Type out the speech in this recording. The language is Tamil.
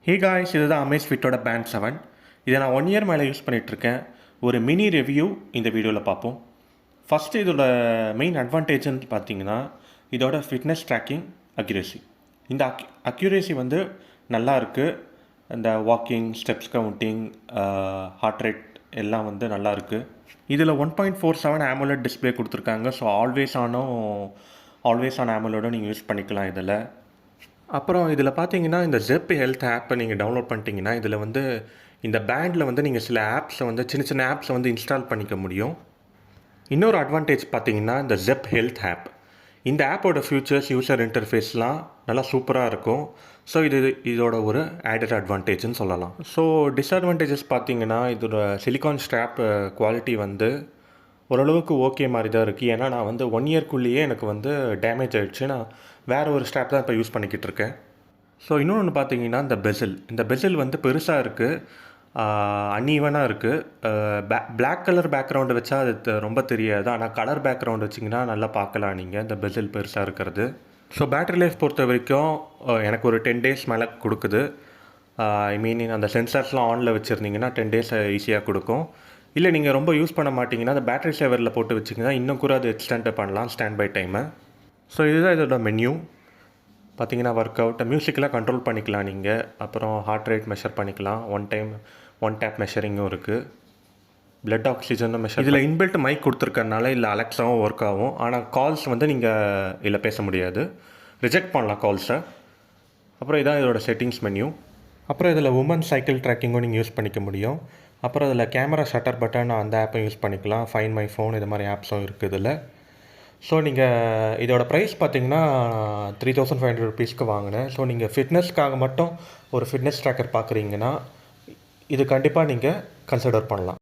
ஹே காய்ஸ், இதுதான் அமேஸ்ஃபிட்டோட பேண்ட் 7. இதை நான் 1 இயர் மேலே யூஸ் பண்ணிகிட்ருக்கேன். ஒரு மினி ரிவ்யூ இந்த வீடியோவில் பார்ப்போம். ஃபஸ்ட்டு இதோட மெயின் அட்வான்டேஜ்னு பார்த்தீங்கன்னா இதோட ஃபிட்னஸ் ட்ராக்கிங் அக்யூரேசி. இந்த அக்யூரேசி வந்து நல்லா இருக்குது. இந்த walking, steps counting, heart rate எல்லாம் வந்து நல்லா இருக்குது. இதில் 1.47 AMOLED டிஸ்பிளே கொடுத்துருக்காங்க. ஸோ ஆல்வேஸ் ஆன் AMOLED நீங்கள் யூஸ் பண்ணிக்கலாம் இதில். அப்புறம் இதில் பார்த்தீங்கன்னா இந்த ஜெப் ஹெல்த் ஆப்பை நீங்கள் டவுன்லோட் பண்ணிட்டீங்கன்னா இதில் வந்து இந்த பேண்டில் வந்து நீங்கள் சில ஆப்ஸை வந்து சின்ன ஆப்ஸை வந்து இன்ஸ்டால் பண்ணிக்க முடியும். இன்னொரு அட்வான்டேஜ் பார்த்தீங்கன்னா இந்த ஜெப் ஹெல்த் ஆப். இந்த ஆப்போட ஃபியூச்சர்ஸ், யூசர் இன்டர்ஃபேஸ்லாம் நல்லா சூப்பராக இருக்கும். ஸோ இதோட ஒரு ஆடட் அட்வான்டேஜ்னு சொல்லலாம். ஸோ டிஸ்அட்வான்டேஜஸ் பார்த்தீங்கன்னா இதோட சிலிகான் ஸ்ட்ராப் குவாலிட்டி வந்து ஓரளவுக்கு ஓகே மாதிரி தான் இருக்குது. ஏன்னா நான் வந்து 1 இயர்க்குள்ளேயே எனக்கு வந்து டேமேஜ் ஆகிடுச்சு. நான் வேறு ஒரு ஸ்ட்ராப் தான் இப்போ யூஸ் பண்ணிக்கிட்டு இருக்கேன். ஸோ இன்னொன்று பார்த்தீங்கன்னா இந்த பெசில் வந்து பெருசாக இருக்குது, அன்ஈவனாக இருக்குது. பிளாக் கலர் பேக்ரவுண்டு வச்சா அது ரொம்ப தெரியாது. ஆனால் கலர் பேக்ரவுண்ட் வச்சிங்கன்னா நல்லா பார்க்கலாம் நீங்கள் இந்த பெசில் பெருசாக இருக்கிறது. ஸோ பேட்டரி லைஃப் பொறுத்த வரைக்கும் எனக்கு ஒரு 10 days மேலே கொடுக்குது. ஐ மீன் அந்த சென்சார்ஸ்லாம் ஆனில் வச்சுருந்தீங்கன்னா 10 days ஈஸியாக கொடுக்கும். இல்லை நீங்கள் ரொம்ப யூஸ் பண்ண மாட்டிங்கன்னா அந்த பேட்டரி சேவரில் போட்டு வச்சிங்கன்னா இன்னும் கூட அது எக்ஸ்டெண்ட் பண்ணலாம் ஸ்டாண்ட் பை டைமை. ஸோ இதுதான் இதோட மென்யூ. பார்த்தீங்கன்னா ஒர்க் அவுட், மியூசிக்கெலாம் கண்ட்ரோல் பண்ணிக்கலாம் நீங்கள். அப்புறம் ஹார்ட் ரேட் மெஷர் பண்ணிக்கலாம். ஒன் டேப் மெஷரிங்கும் இருக்குது. பிளட் ஆக்சிஜனும் மெஷர். இதில் இன்பில்ட் மைக் கொடுத்துருக்கறனால இல்லை அலெக்ஸாவும் ஒர்க் ஆகும். ஆனால் கால்ஸ் வந்து நீங்கள் இதில் பேச முடியாது, ரிஜெக்ட் பண்ணலாம் கால்ஸை. அப்புறம் இதான் இதோட செட்டிங்ஸ் மென்யூ. அப்புறம் இதில் உமன் சைக்கிள் ட்ராக்கிங்கும் நீங்கள் யூஸ் பண்ணிக்க முடியும். அப்புறம் இதில் கேமரா ஷட்டர் பட்டன், அந்த ஆப்பை யூஸ் பண்ணிக்கலாம். ஃபைண்ட் மை ஃபோன், இது மாதிரி ஆப்ஸும் இருக்குது இதில். ஸோ நீங்கள் இதோட ப்ரைஸ் பார்த்தீங்கன்னா 3500 rupeesக்கு வாங்கினேன். ஸோ நீங்கள் ஃபிட்னஸ்க்காக மட்டும் ஒரு ஃபிட்னஸ் ட்ராக்கர் பார்க்குறீங்கன்னா இது கண்டிப்பாக நீங்கள் கன்சிடர் பண்ணலாம்.